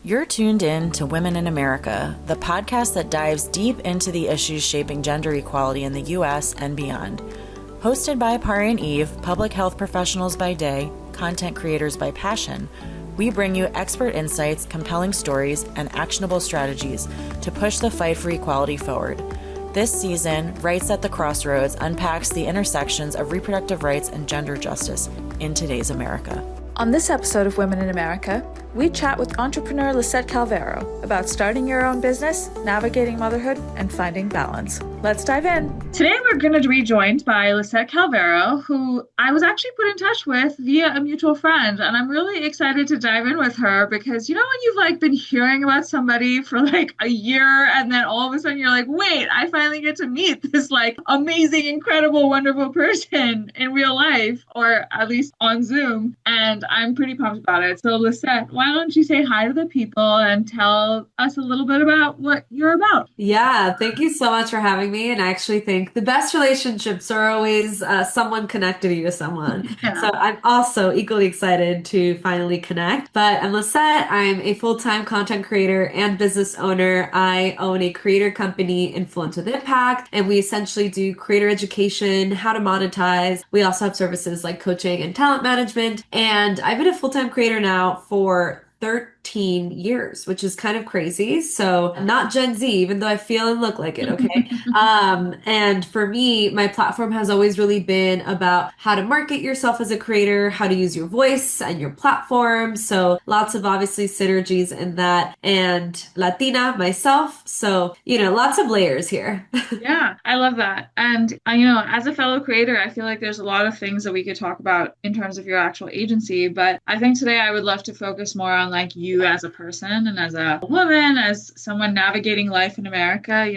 You're tuned in to Women in America, the podcast that dives deep into the issues shaping gender equality in the U.S. and beyond. Hosted by Pari and Eve, public health professionals by day, content creators by passion, we bring you expert insights, compelling stories, and actionable strategies to push the fight for equality forward. This season, Rights at the Crossroads unpacks the intersections of reproductive rights and gender justice in today's America. On this episode of Women in America, we chat with entrepreneur Lissette Calveiro about starting your own business, navigating motherhood, and finding balance. Let's dive in. Today, we're going to be joined by Lissette Calveiro, who I was actually put in touch with via a mutual friend. And I'm really excited to dive in with her because, you know, when you've been hearing about somebody for a year and then all of a sudden you're like, wait, I finally get to meet this amazing, incredible, wonderful person in real life, or at least on Zoom. And I'm pretty pumped about it. So Lissette, why don't you say hi to the people and tell us a little bit about what you're about? Yeah, thank you so much for having me. And I actually think the best relationships are always someone connected you to someone. Yeah. So I'm also equally excited to finally connect. But I'm Lissette. I'm a full-time content creator and business owner. I own a creator company, Influence with Impact, and we essentially do creator education, how to monetize. We also have services like coaching and talent management. And I've been a full-time creator now for 13 years, which is kind of crazy. So not Gen Z, even though I feel and look like it. Okay. And for me, my platform has always really been about how to market yourself as a creator, how to use your voice and your platform. So lots of obviously synergies in that, and Latina myself. So, lots of layers here. Yeah, I love that. And, as a fellow creator, I feel like there's a lot of things that we could talk about in terms of your actual agency. But I think today I would love to focus more on you as a person and as a woman, as someone navigating life in America.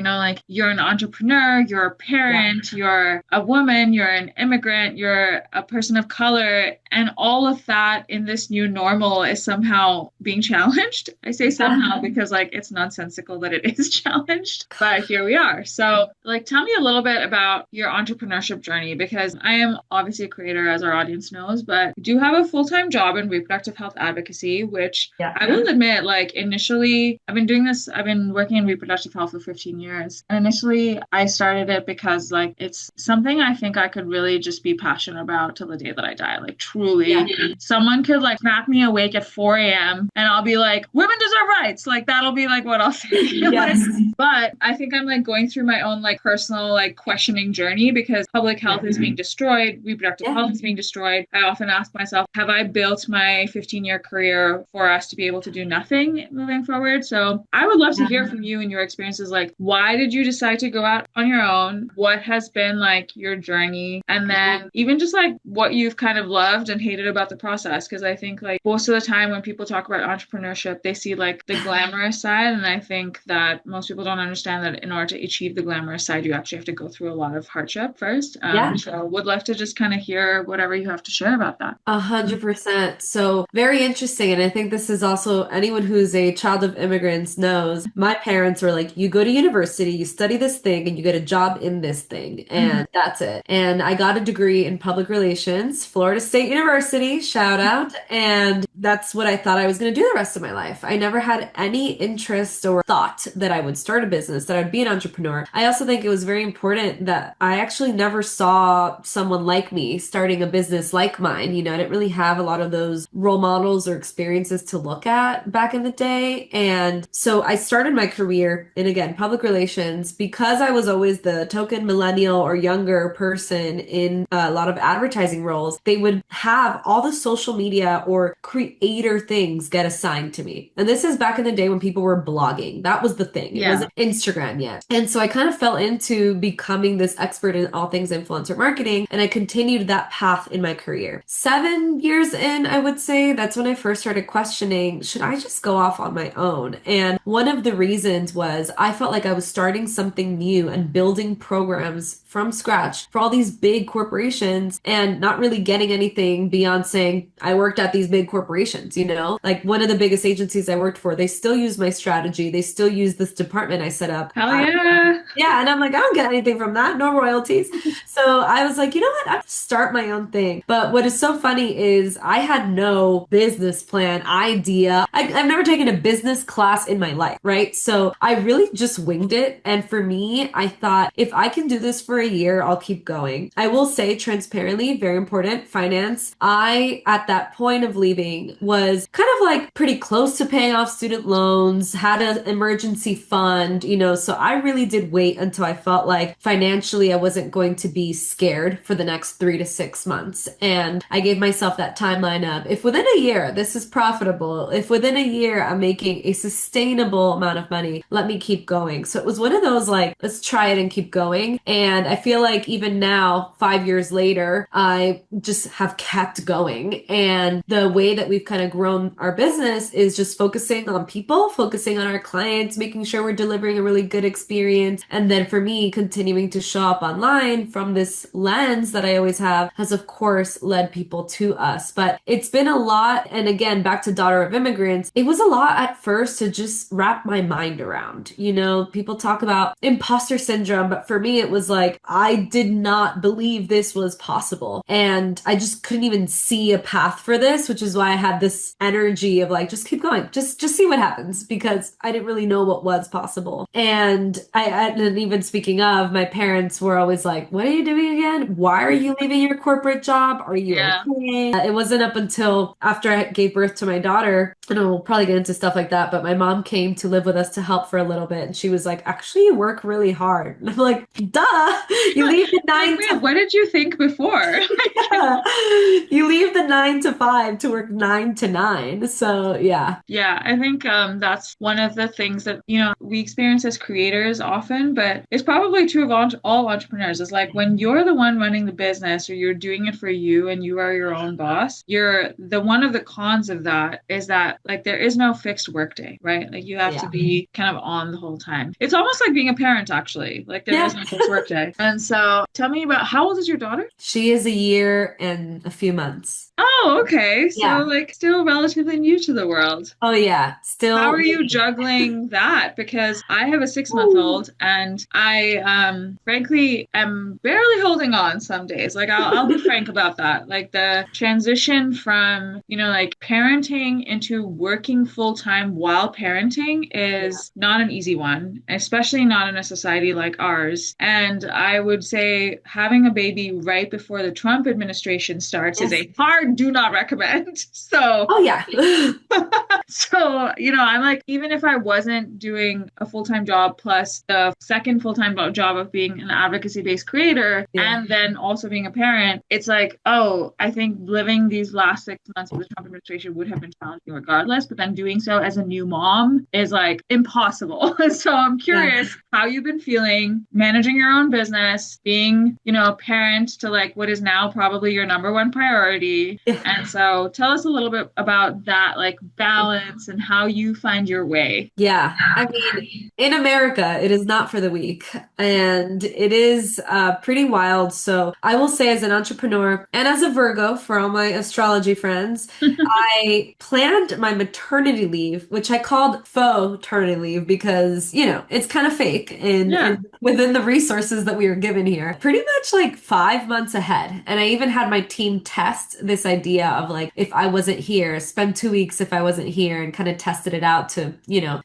You're an entrepreneur, you're a parent, you're a woman, you're an immigrant, you're a person of color, and all of that in this new normal is somehow being challenged. I say somehow because it's nonsensical that it is challenged, but here we are. So tell me a little bit about your entrepreneurship journey, because I am obviously a creator, as our audience knows, but I do have a full-time job in reproductive health advocacy, which I will admit, initially, I've been working in reproductive health for 15 years. And initially, I started it because, it's something I think I could really just be passionate about till the day that I die. Truly. Yeah. Someone could, crack me awake at 4 a.m. and I'll be like, women deserve rights. That'll be, what I'll say. Yes. But I think I'm, going through my own, personal, questioning journey, because public health is being destroyed. Reproductive health is being destroyed. I often ask myself, have I built my 15-year career for us to be able to do nothing moving forward? So I would love to hear from you and your experiences. Why did you decide to go out on your own? What has been your journey? And then even just what you've kind of loved and hated about the process. Because I think most of the time when people talk about entrepreneurship, they see the glamorous side. And I think that most people don't understand that in order to achieve the glamorous side, you actually have to go through a lot of hardship first. So would love to just kind of hear whatever you have to share about that. 100%. So very interesting. And I think this is also, anyone who's a child of immigrants knows, my parents were you go to university, you study this thing, and you get a job in this thing. And that's it. And I got a degree in public relations, Florida State University, shout out. And that's what I thought I was going to do the rest of my life. I never had any interest or thought that I would start a business, that I'd be an entrepreneur. I also think it was very important that I actually never saw someone like me starting a business like mine. I didn't really have a lot of those role models or experiences to look at back in the day. And so I started my career in, again, public relations, because I was always the token millennial or younger person in a lot of advertising roles. They would have all the social media or creator things get assigned to me. And this is back in the day when people were blogging. That was the thing. It wasn't Instagram yet. And so I kind of fell into becoming this expert in all things influencer marketing. And I continued that path in my career. 7 years in, I would say, that's when I first started questioning, should I just go off on my own? And one of the reasons was I felt like I was starting something new and building programs from scratch for all these big corporations and not really getting anything beyond saying I worked at these big corporations, one of the biggest agencies I worked for, they still use my strategy. They still use this department I set up. Hell yeah. Yeah. And I'm I don't get anything from that. No royalties. So I was you know what? I'm start my own thing. But what is so funny is I had no business plan, idea, idea. I've never taken a business class in my life, right? So I really just winged it. And for me, I thought if I can do this for a year, I'll keep going. I will say transparently, very important, finance. I, at that point of leaving, was kind of like pretty close to paying off student loans, had an emergency fund, so I really did wait until I felt like financially I wasn't going to be scared for the next 3 to 6 months. And I gave myself that timeline of if within a year this is profitable, if within a year I'm making a sustainable amount of money, let me keep going. So it was one of those like, let's try it and keep going. And I feel like even now, 5 years later, I just have kept going. And the way that we've kind of grown our business is just focusing on people, focusing on our clients, making sure we're delivering a really good experience. And then for me, continuing to show up online from this lens that I always have has of course led people to us. But it's been a lot. And again, back to daughter of immigrants, it was a lot at first to just wrap my mind around. People talk about imposter syndrome, but for me, it was like, I did not believe this was possible. And I just couldn't even see a path for this, which is why I had this energy of like, just keep going, just see what happens, because I didn't really know what was possible. And and even speaking of, my parents were always like, what are you doing again? Why are you leaving your corporate job? Are you okay? It wasn't up until after I gave birth to my daughter, and we'll probably get into stuff like that, but my mom came to live with us to help for a little bit. And she was like, actually, you work really hard. And I'm like, duh, you leave the 9 to What did you think before? You leave the 9 to 5 to work 9 to 9. So yeah. Yeah, I think that's one of the things that, we experience as creators often, but it's probably true of all entrepreneurs. It's like when you're the one running the business or you're doing it for you and you are your own boss, one of the cons of that is that like there is no fixed workday, right? Like you have to be kind of on the whole time. It's almost like being a parent, actually. Like there is no fixed workday. And so tell me about, how old is your daughter? She is a year and a few months. Oh, okay. So like still relatively new to the world. Oh yeah. Still. How are you juggling that? Because I have a 6-month-old and I frankly am barely holding on some days. Like I'll be frank about that. Like the transition from, like parenting into working full time while parenting is not an easy one, especially not in a society like ours. And I would say having a baby right before the Trump administration starts is a hard do not recommend. So, oh yeah. So, I'm like, even if I wasn't doing a full-time job plus the second full-time job of being an advocacy-based creator and then also being a parent, it's like, oh, I think living these last 6 months of the Trump administration would have been challenging regardless, but then doing so as a new mom is like impossible. So I'm curious how you've been feeling managing your own business, being, a parent to like what is now probably your number one priority. And so tell us a little bit about that, like balance and how you find your way. Yeah. I mean, in America, it is not for the weak and it is pretty wild. So I will say as an entrepreneur and as a Virgo for all my astrology friends, I planned my maternity leave, which I called faux maternity leave because, it's kind of fake and within the resources that we were given here, pretty much like 5 months ahead. And I even had my team test this idea of like, if I wasn't here, spend 2 weeks if I wasn't here and kind of tested it out to,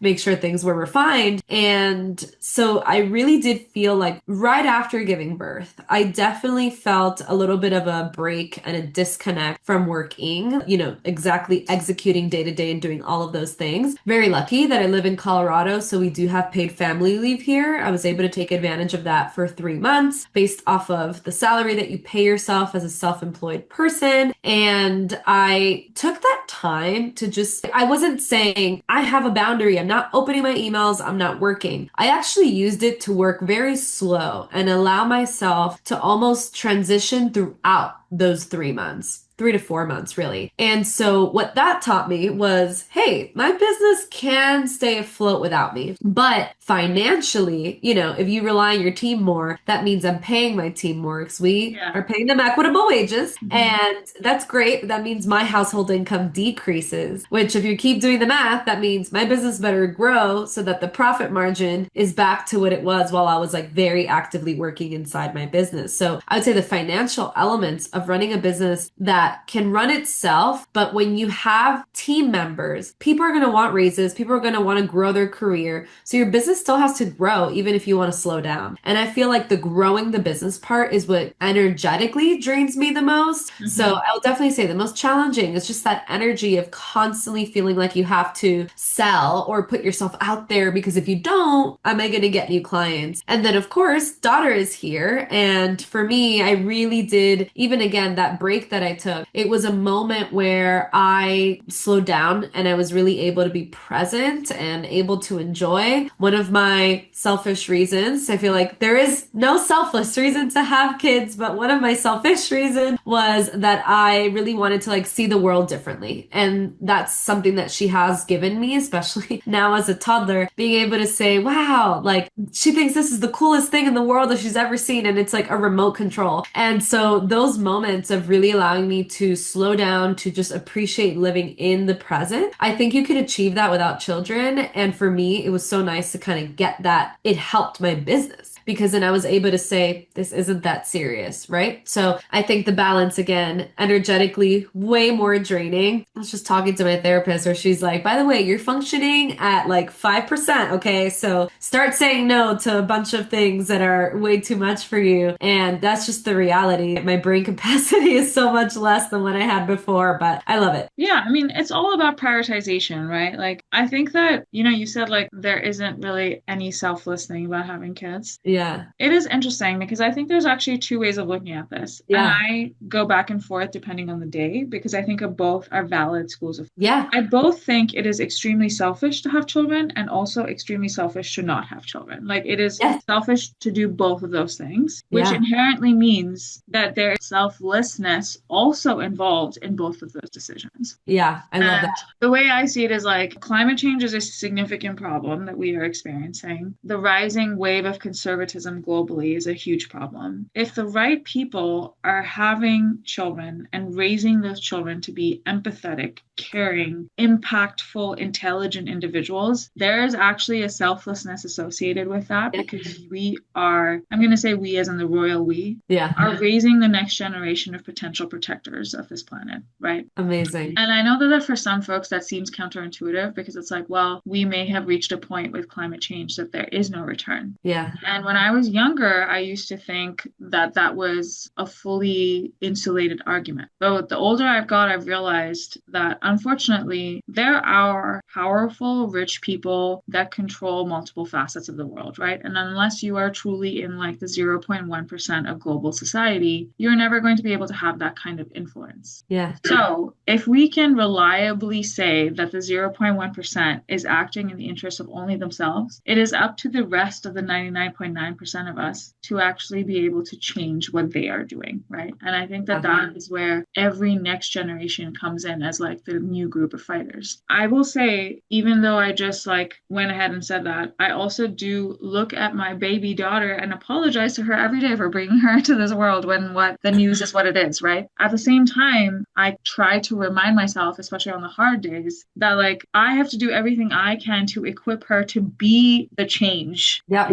make sure things were refined. And so I really did feel like right after giving birth, I definitely felt a little bit of a break and a disconnect from working, exactly executing day to day and doing all of those things. Very lucky that I live in Colorado. So we do have paid family leave here. I was able to take advantage of that for 3 months based off of the salary that you pay yourself as a self-employed person. And I took that time to I wasn't saying I have a boundary. I'm not opening my emails. I'm not working. I actually used it to work very slow and allow myself to almost transition throughout those 3 months. 3 to 4 months, really. And so what that taught me was, hey, my business can stay afloat without me. But financially, if you rely on your team more, that means I'm paying my team more because we are paying them equitable wages. Mm-hmm. And that's great. That means my household income decreases, which if you keep doing the math, that means my business better grow so that the profit margin is back to what it was while I was like very actively working inside my business. So I would say the financial elements of running a business that that can run itself. But when you have team members, people are going to want raises. People are going to want to grow their career. So your business still has to grow, even if you want to slow down. And I feel like the growing the business part is what energetically drains me the most. So I will definitely say the most challenging is just that energy of constantly feeling like you have to sell or put yourself out there, because if you don't, am I going to get new clients? And then of course, daughter is here. And for me, I really did, even again, that break that I took, it was a moment where I slowed down and I was really able to be present and able to enjoy. One of my selfish reasons, I feel like there is no selfless reason to have kids, but one of my selfish reasons was that I really wanted to like see the world differently. And that's something that she has given me, especially now as a toddler, being able to say, wow, like she thinks this is the coolest thing in the world that she's ever seen. And it's like a remote control. And so those moments of really allowing me to slow down, to just appreciate living in the present, I think you could achieve that without children. And for me, it was so nice to kind of get that. It helped my business, because then I was able to say, this isn't that serious, right? So I think the balance, again, energetically, way more draining. I was just talking to my therapist where she's like, by the way, you're functioning at like 5%, okay? So start saying no to a bunch of things that are way too much for you. And that's just the reality. My brain capacity is so much less than what I had before, but I love it. Yeah, I mean, it's all about prioritization, right? Like, I think that, you said like there isn't really any selfless thing about having kids. Yeah. It is interesting because I think there's actually two ways of looking at this. Yeah. And I go back and forth depending on the day, because I think of both are valid schools of. Yeah. I both think it is extremely selfish to have children and also extremely selfish to not have children. Like, it is selfish to do both of those things, which inherently means that there is selflessness also involved in both of those decisions. Yeah, I love that. The way I see it is like climate change is a significant problem that we are experiencing. The rising wave of conservatism globally is a huge problem. If the right people are having children and raising those children to be empathetic, caring, impactful, intelligent individuals, there is actually a selflessness associated with that, because we are, I'm going to say we as in the royal we, are raising the next generation of potential protectors of this planet, right? Amazing. And I know that for some folks that seems counterintuitive, because it's like, well, we may have reached a point with climate change that there is no return. Yeah. And when I was younger, I used to think that that was a fully insulated argument. But the older I've got, I've realized that unfortunately, there are powerful, rich people that control multiple facets of the world, right? And unless you are truly in like the 0.1% of global society, you're never going to be able to have that kind of influence. Yeah. So if we can reliably say that the 0.1% is acting in the interest of only themselves, it is up to the rest of the 99.9% of us to actually be able to change what they are doing, right? And I think that that is where every next generation comes in as like the new group of fighters. I will say, even though I just like went ahead and said that, I also do look at my baby daughter and apologize to her every day for bringing her into this world when what the news is what it is, right? At the same time, I try to remind myself, especially on the hard days, that like I have to do everything I can to equip her to be the change. Yeah.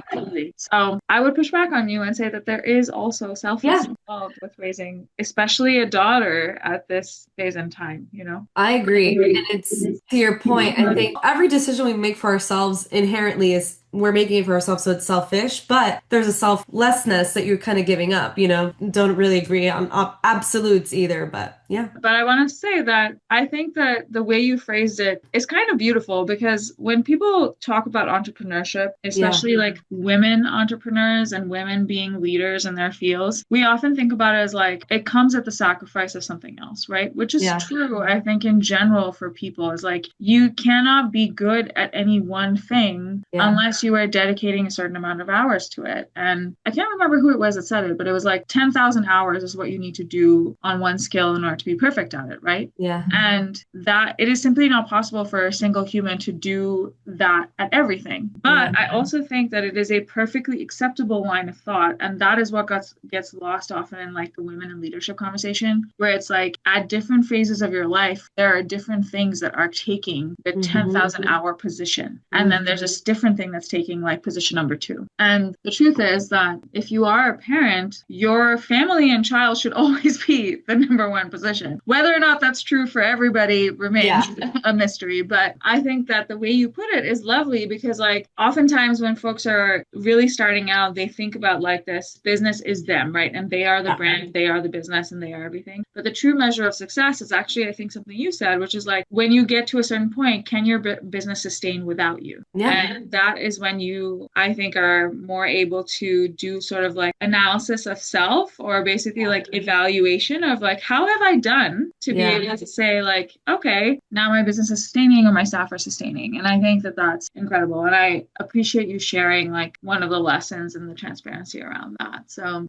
So I would push back on you and say that there is also selflessness involved with raising, especially a daughter at this phase in time, I agree. And it's to your point, I think every decision we make for ourselves inherently is we're making it for ourselves, so it's selfish, but there's a selflessness that you're kind of giving up, don't really agree on absolutes either, but yeah. But I want to say that I think that the way you phrased it is kind of beautiful, because when people talk about entrepreneurship, especially like women entrepreneurs and women being leaders in their fields, we often think about it as like it comes at the sacrifice of something else, right? Which is true, I think, in general for people, is like you cannot be good at any one thing unless you are dedicating a certain amount of hours to it. And I can't remember who it was that said it, but it was like 10,000 hours is what you need to do on one skill in order to be perfect at it, right? Yeah. And that it is simply not possible for a single human to do that at everything. But I also think that it is a perfectly acceptable line of thought. And that is what gets lost often in like the women in leadership conversation, where it's like at different phases of your life, there are different things that are taking the 10,000 hour position. And then there's this different thing that's taking like position number two. And the truth is that if you are a parent, your family and child should always be the number one position. Whether or not that's true for everybody remains a mystery. But I think that the way you put it is lovely, because like oftentimes when folks are really starting out, they think about like this business is them, right? And they are the brand, they are the business, and they are everything. But the true measure of success is actually, I think, something you said, which is like when you get to a certain point, can your business sustain without you? And that is when you, I think, are more able to do sort of like analysis of self, or basically like evaluation of like, how have I done to be able to say like, okay, now my business is sustaining or my staff are sustaining. And I think that that's incredible. And I appreciate you sharing like one of the lessons and the transparency around that. So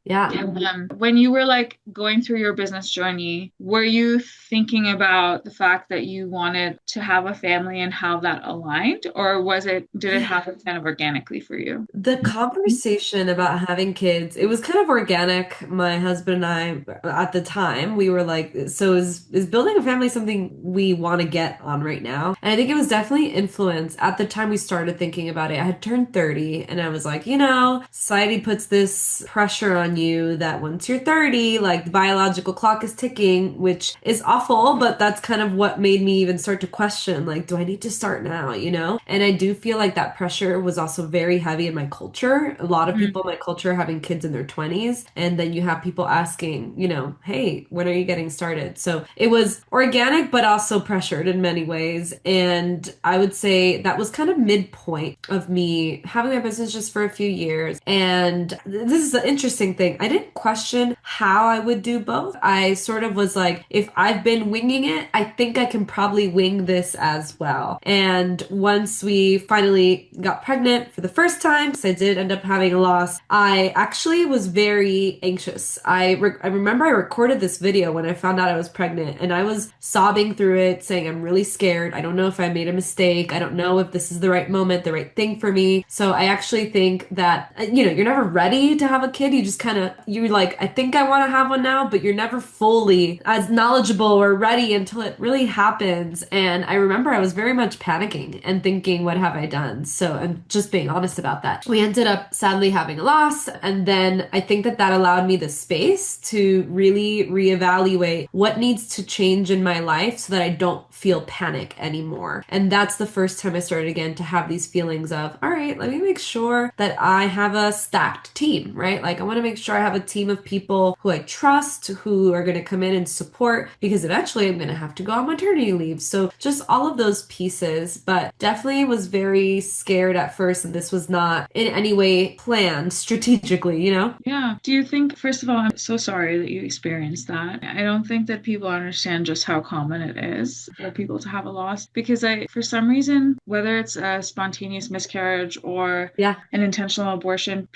when you were like going through your business journey, were you thinking about the fact that you wanted to have a family and how that aligned, or did it happen kind of organically for you? The conversation about having kids, it was kind of organic. My husband and I, at the time, we were like, so is building a family something we want to get on right now? And I think it was definitely influenced. At the time we started thinking about it, I had turned 30, and I was like, society puts this pressure on you that once you're 30, like the biological clock is ticking, which is awful, but that's kind of what made me even start to question, like, do I need to start now, And I do feel like that pressure was also very heavy in my culture. A lot of people in my culture having kids in their 20s, and then you have people asking, hey, when are you getting started? So it was organic, but also pressured in many ways. And I would say that was kind of midpoint of me having my business just for a few years. And this is the interesting thing. I didn't question how I would do both. I sort of was like, if I've been winging it, I think I can probably wing this as well. And once we finally got pregnant for the first time, because I did end up having a loss, I actually was very anxious. I remember I recorded this video when I found out I was pregnant, and I was sobbing through it saying, I'm really scared. I don't know if I made a mistake. I don't know if this is the right moment, the right thing for me. So I actually think that, you're never ready to have a kid. You just you're like, I think I want to have one now, but you're never fully as knowledgeable or ready until it really happens. And I remember I was very much panicking and thinking, what have I done? So I'm just being honest about that. We ended up sadly having a loss. And then I think that allowed me the space to really reevaluate what needs to change in my life so that I don't feel panic anymore. And that's the first time I started again to have these feelings of, all right, let me make sure that I have a stacked team, right? Like I want to make sure I have a team of people who I trust, who are going to come in and support, because eventually I'm going to have to go on maternity leave. So just all of those pieces, but definitely was very scared at first. And this was not in any way planned strategically, Yeah. Do you think, first of all, I'm so sorry that you experienced that. I don't think that people understand just how common it is for people to have a loss, because for some reason, whether it's a spontaneous miscarriage or an intentional abortion,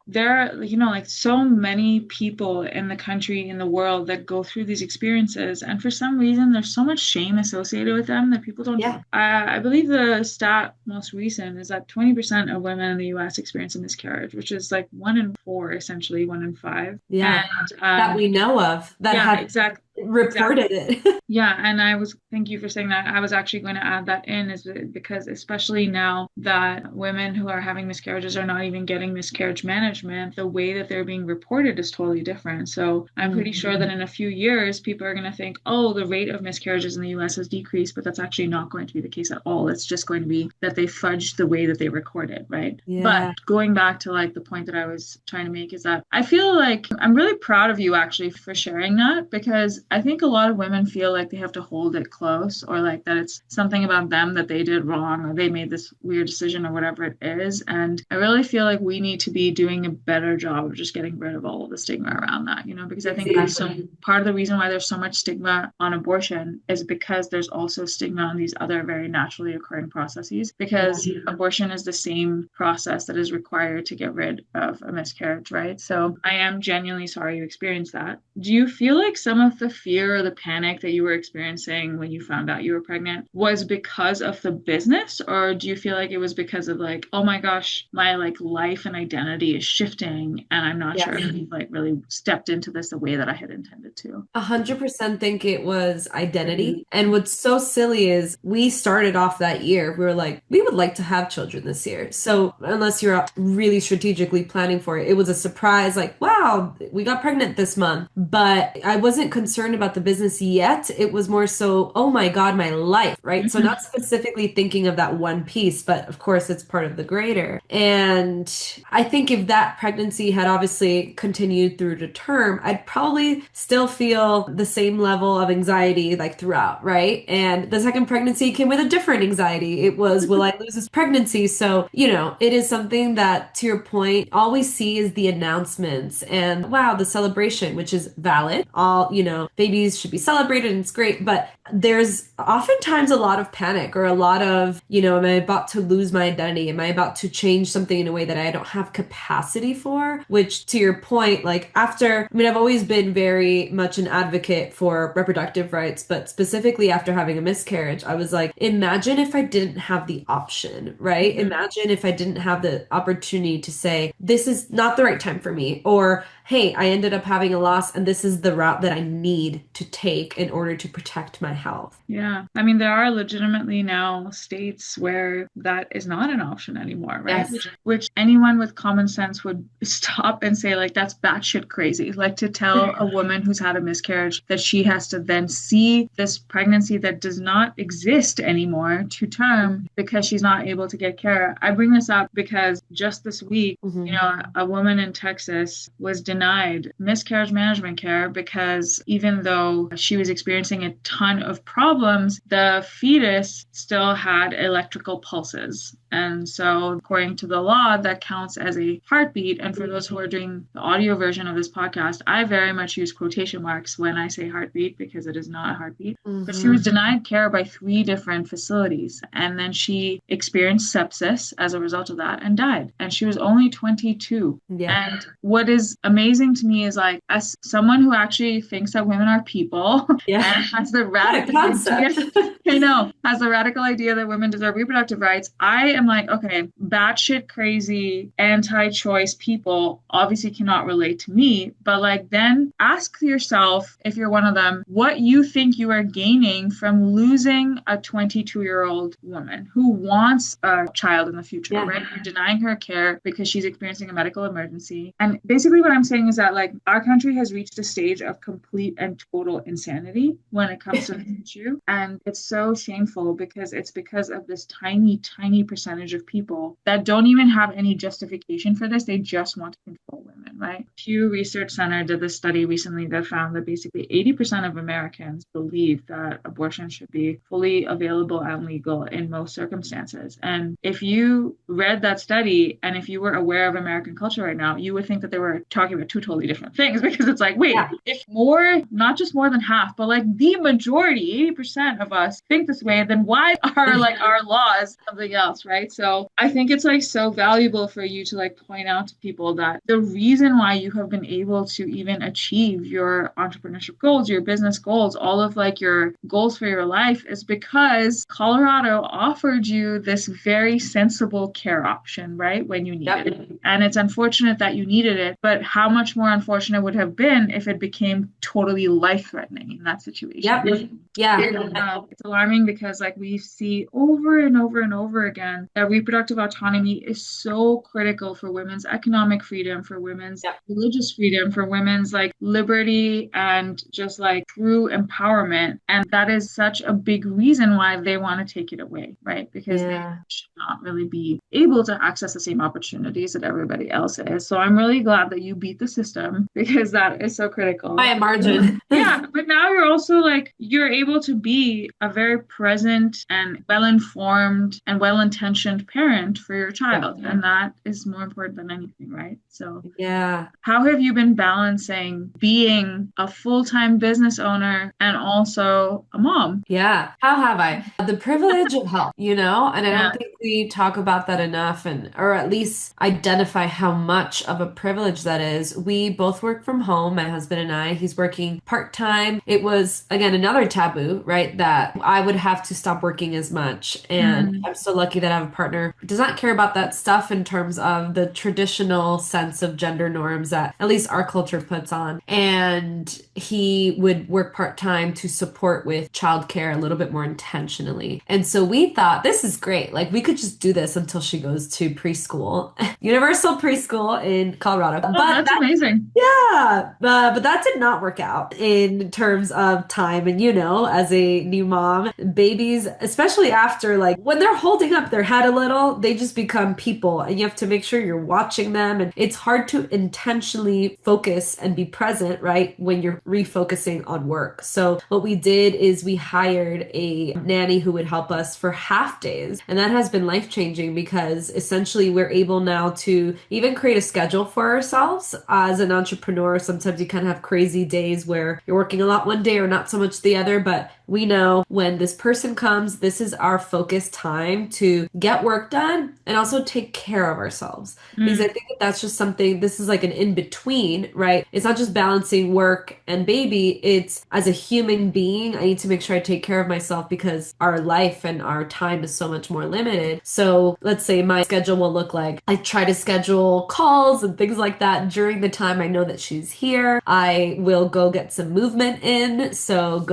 there are, like so many people in the country, in the world that go through these experiences. And for some reason, there's so much shame associated with them that people don't. I believe the stat most recent is that 20% of women in the US experience a miscarriage, which is like 1 in 4, essentially 1 in 5. And, that we know of that have exactly. reported it. And thank you for saying that. I was actually going to add that in, is because especially now that women who are having miscarriages are not even getting miscarriage management, the way that they're being reported is totally different. So I'm pretty sure that in a few years, people are going to think, oh, the rate of miscarriages in the US has decreased, but that's actually not going to be the case at all. It's just going to be that they fudged the way that they record it, right? But going back to like the point that I was trying to make is that I feel like I'm really proud of you actually for sharing that, because I think a lot of women feel like they have to hold it close, or like that it's something about them that they did wrong, or they made this weird decision, or whatever it is. And I really feel like we need to be doing a better job of just getting rid of all of the stigma around that, because I think that's part of the reason why there's so much stigma on abortion is because there's also stigma on these other very naturally occurring processes, because abortion is the same process that is required to get rid of a miscarriage, right? So I am genuinely sorry you experienced that. Do you feel like some of the fear or the panic that you were experiencing when you found out you were pregnant was because of the business, or do you feel like it was because of like, oh my gosh, my like life and identity is shifting and I'm not sure if I've like really stepped into this the way that I had intended to? 100% think it was identity. And what's so silly is we started off that year, we were like, we would like to have children this year. So unless you're really strategically planning for it, it was a surprise, like, wow, we got pregnant this month. But I wasn't concerned about the business yet. It was more so, oh my God, my life, right? So not specifically thinking of that one piece, but of course it's part of the greater. And I think if that pregnancy had obviously continued through to term, I'd probably still feel the same level of anxiety like throughout, right? And the second pregnancy came with a different anxiety. It was, will I lose this pregnancy? So, it is something that, to your point, all we see is the announcements and wow, the celebration, which is valid. All, babies should be celebrated and it's great, but there's oftentimes a lot of panic or a lot of, am I about to lose my identity? Am I about to change something in a way that I don't have capacity for? Which, to your point, like I've always been very much an advocate for reproductive rights, but specifically after having a miscarriage, I was like, imagine if I didn't have the option, right? Imagine if I didn't have the opportunity to say, this is not the right time for me, or hey, I ended up having a loss and this is the route that I need to take in order to protect my health. Yeah. I mean, there are legitimately now states where that is not an option anymore, right? Yes. Which anyone with common sense would stop and say, like, that's batshit crazy. Like to tell a woman who's had a miscarriage that she has to then see this pregnancy that does not exist anymore to term because she's not able to get care. I bring this up because just this week, a woman in Texas was denied miscarriage management care because even though she was experiencing a ton of problems, the fetus still had electrical pulses. And so according to the law, that counts as a heartbeat. And for those who are doing the audio version of this podcast, I very much use quotation marks when I say heartbeat because it is not a heartbeat. But she was denied care by 3 different facilities. And then she experienced sepsis as a result of that and died. And she was only 22. Yeah. And what is amazing to me is like, as someone who actually thinks that women are people and has the radical idea, has the radical idea that women deserve reproductive rights, I am like, okay, batshit crazy, anti-choice people obviously cannot relate to me, but like then ask yourself, if you're one of them, what you think you are gaining from losing a 22-year-old woman who wants a child in the future, right? You're denying her care because she's experiencing a medical emergency. And basically what I'm saying is that like our country has reached a stage of complete and total insanity when it comes to this issue. And it's so shameful because it's because of this tiny, tiny percentage of people that don't even have any justification for this. They just want to control women, right? Pew Research Center did this study recently that found that basically 80% of Americans believe that abortion should be fully available and legal in most circumstances. And if you read that study and if you were aware of American culture right now, you would think that they were talking about 2 totally different things because it's like, wait, if more, not just more than half, but like the majority, 80% of us think this way, then why are like our laws something else, right? So I think it's like so valuable for you to like point out to people that the reason why you have been able to even achieve your entrepreneurship goals, your business goals, all of like your goals for your life is because Colorado offered you this very sensible care option, right? When you needed it. And it's unfortunate that you needed it, but how much more unfortunate would have been if it became totally life-threatening in that situation. It's alarming because like we see over and over and over again that reproductive autonomy is so critical for women's economic freedom, for women's religious freedom, for women's like liberty and just like true empowerment. And that is such a big reason why they want to take it away, right? Because they should not really be able to access the same opportunities that everybody else is. So I'm really glad that you beat the system because that is so critical. By a margin. But now you're also like, you're able to be a very present and well-informed and well-intentioned parent for your child. And that is more important than anything, right? So Yeah. how have you been balancing being a full-time business owner and also a mom? Yeah. How have I? The privilege of health, and I Yeah. don't think we talk about that enough or at least identify how much of a privilege that is. We both work from home, my husband and I. He's working part-time. It was, again, another taboo, right? That I would have to stop working as much. And Mm, I'm so lucky that I have a partner who does not care about that stuff in terms of the traditional sense of gender norms that at least our culture puts on. And he would work part-time to support with childcare a little bit more intentionally. And so we thought this is great. Like we could just do this until she goes to preschool, universal preschool in Colorado. oh, But that's amazing. yeah, but that did not work out in terms of time. And as a new mom, babies, especially after like when they're holding up their head a little, they just become people and you have to make sure you're watching them. And it's hard to intentionally focus and be present, right? When you're refocusing on work. So what we did is we hired a nanny who would help us for half days. And that has been life changing because essentially we're able now to even create a schedule for ourselves as an entrepreneur. Sometimes you kind of have crazy days where you're working a lot one day or not so much the other, but we know when this person comes, this is our focus time to get work done and also take care of ourselves. Because I think that that's just something, this is like an in between, right? It's not just balancing work and baby, it's as a human being, I need to make sure I take care of myself because our life and our time is so much more limited. So let's say my schedule will look like I try to schedule calls and things like that during the time I know that she's here. I will go get some movement in. So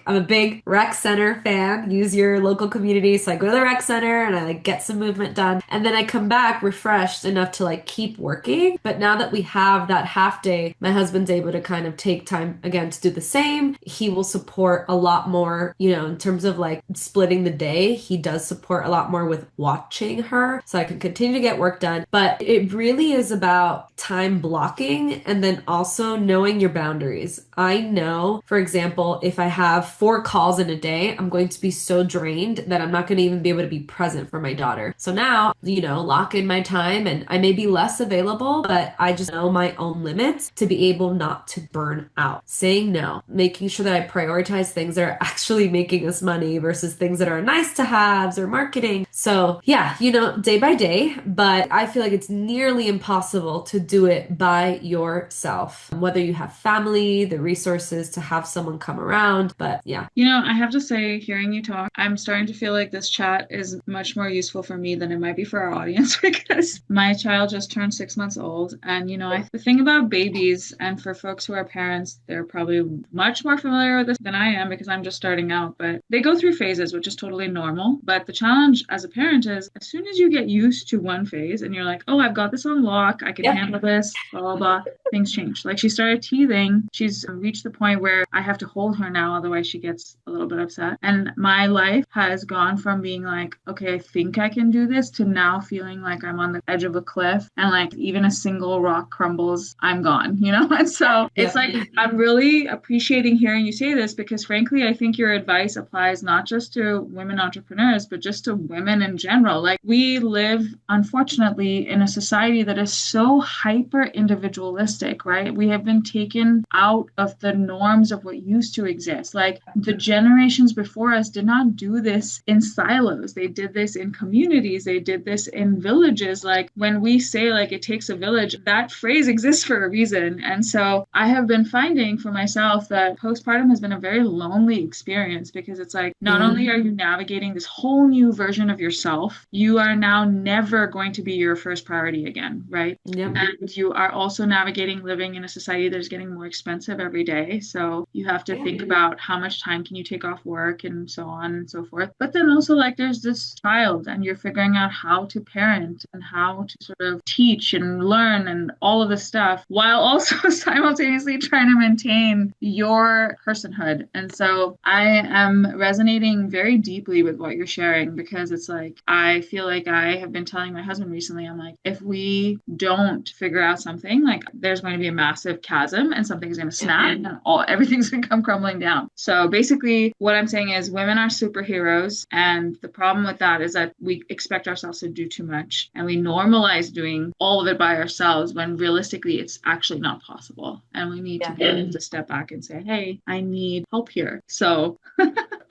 I'm a big rec center fan. Use your local community. So I go to the rec center and I like get some movement done. And then I come back refreshed enough to like keep working. But now that we have that half day, my husband's able to kind of take time again to do the same. He will support a lot more, in terms of like splitting the day. He does support a lot more with watching her so I can continue to get work done. But it really is about time blocking and then also knowing your boundaries. I know, for example, if I have 4 calls in a day, I'm going to be so drained that I'm not going to even be able to be present for my daughter. So now, lock in my time and I may be less available, but I just know my own limits to be able not to burn out. Saying no, making sure that I prioritize things that are actually making us money versus things that are nice to haves or marketing. So yeah, day by day, but I feel like it's nearly impossible to do it by yourself, whether you have family, the resources to have someone come around. But yeah. I have to say, hearing you talk, I'm starting to feel like this chat is much more useful for me than it might be for our audience because my child just turned 6 months old. And, the thing about babies, and for folks who are parents, they're probably much more familiar with this than I am because I'm just starting out, but they go through phases, which is totally normal. But the challenge as a parent is as soon as you get used to one phase and you're like, oh, I've got this on lock, I can handle this, blah, blah, blah, things change. Like she started teething. She's reached the point where I have to hold her now, otherwise she gets a little bit upset. And my life has gone from being like, okay, I think I can do this to now feeling like I'm on the edge of a cliff and like even a single rock crumbles, I'm gone, And so it's like, I'm really appreciating hearing you say this because frankly, I think your advice applies not just to women entrepreneurs, but just to women in general. Like we live, unfortunately, in a society that is so hyper individualistic, right? We have been taken out of the norms of what used to exist. Like the generations before us did not do this in silos. They did this in communities. They did this in villages. Like when we say like it takes a village, that phrase exists for a reason. And so I have been finding for myself that postpartum has been a very lonely experience because it's like, not only are you navigating this whole new version of yourself, you are now never going to be your first priority again, right? Yep. And you are also navigating living in a society that is getting more expensive every day. So you have to think about how much time can you take off work and so on and so forth. But then also like there's this child and you're figuring out how to parent and how to sort of teach and learn and all of this stuff while also simultaneously trying to maintain your personhood. And so I am resonating very deeply with what you're sharing because it's like, I feel like I have been telling my husband recently, I'm like, if we don't figure out something, like there's going to be a massive chasm and something's going to snap and everything's going to come crumbling down. So So basically what I'm saying is women are superheroes. And the problem with that is that we expect ourselves to do too much and we normalize doing all of it by ourselves when realistically it's actually not possible. And we need to be able to step back and say, hey, I need help here. So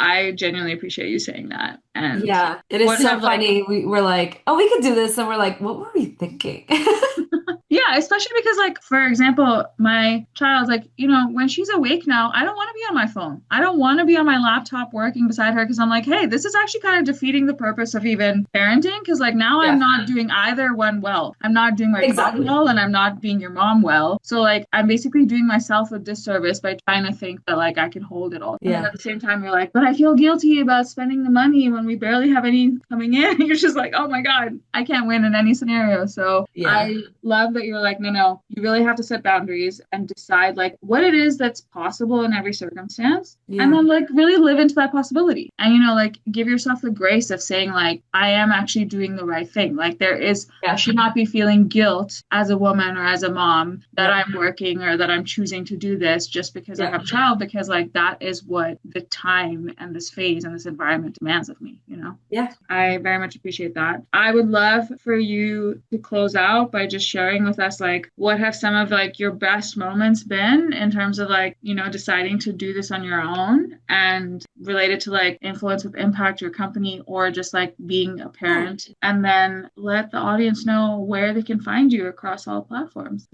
I genuinely appreciate you saying that. And Yeah, it is what so have like funny. We're like, oh, we could do this. And we're like, what were we thinking? yeah, especially because, like, for example, my child's like, when she's awake now, I don't want to be on my phone. I don't want to be on my laptop working beside her because I'm like, hey, this is actually kind of defeating the purpose of even parenting because, like, now I'm not doing either one well. I'm not doing my job well and I'm not being your mom well. So, like, I'm basically doing myself a disservice by trying to think that, like, I can hold it all. And then at the same time, you're like, but I feel guilty about spending the money when we barely have any coming in. You're just like, oh my God, I can't win in any scenario. So I love that you're like, no, you really have to set boundaries and decide like what it is that's possible in every circumstance. And then like really live into that possibility. And like give yourself the grace of saying like, I am actually doing the right thing. Like I should not be feeling guilt as a woman or as a mom that I'm working or that I'm choosing to do this just because I have a child, because like that is what the time and this phase and this environment demands of me, Yeah. I very much appreciate that. I would love for you to close out by just sharing with us like what have some of like your best moments been in terms of like deciding to do this on your own and related to like influence with impact your company or just like being a parent, and then let the audience know where they can find you across all platforms.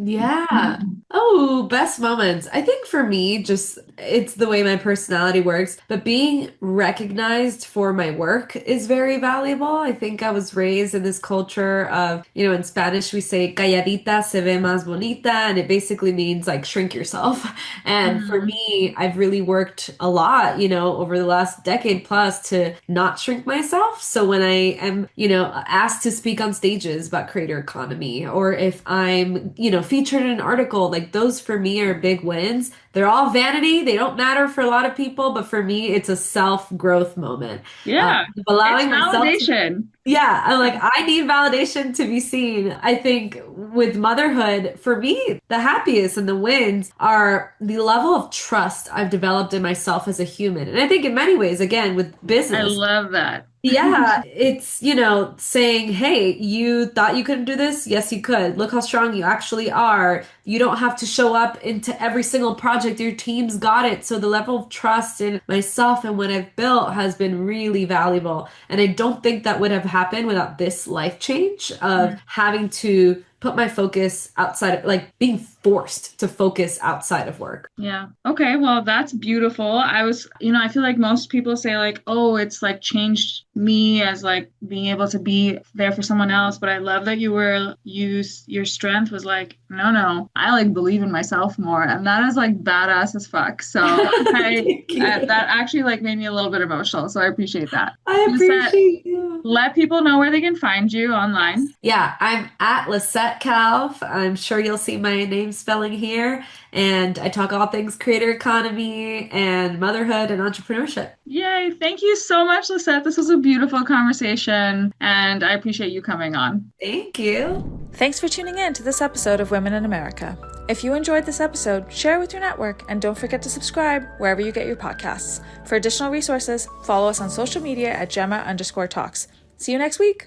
Oh, best moments. I think for me, just it's the way my personality works, but being recognized for my work is very valuable. I think I was raised in this culture of, in Spanish we say calladita se ve más bonita, and it basically means like shrink yourself. And for me, I've really worked a lot, over the last decade plus to not shrink myself. So when I am, asked to speak on stages about creator economy, or if I'm, featured in an article, like those for me are big wins. They're all vanity. They don't matter for a lot of people, but for me, it's a self-growth moment. Yeah. Allowing it's validation. I'm like, I need validation to be seen. I think with motherhood, for me, the happiest and the wins are the level of trust I've developed in myself as a human. And I think in many ways, again, with business. I love that. It's, saying, hey, you thought you couldn't do this? Yes, you could. Look how strong you actually are. You don't have to show up into every single project. Your team's got it. So the level of trust in myself and what I've built has been really valuable. And I don't think that would have happened without this life change of having to put my focus outside of like being forced to focus outside of work. Yeah. Okay. Well, that's beautiful. I feel like most people say like, oh, it's like changed me as like being able to be there for someone else. But I love that your strength was like, no, I like believe in myself more. And that is like badass as fuck. So that actually like made me a little bit emotional. So I appreciate that. I appreciate you. Let people know where they can find you online. Yeah, I'm at Lissette Calv. I'm sure you'll see my name spelling here. And I talk all things creator economy and motherhood and entrepreneurship. Yay. Thank you so much, Lissette. This was a beautiful conversation and I appreciate you coming on. Thank you. Thanks for tuning in to this episode of Women in America. If you enjoyed this episode, share it with your network and don't forget to subscribe wherever you get your podcasts. For additional resources, follow us on social media at Gemma_talks. See you next week.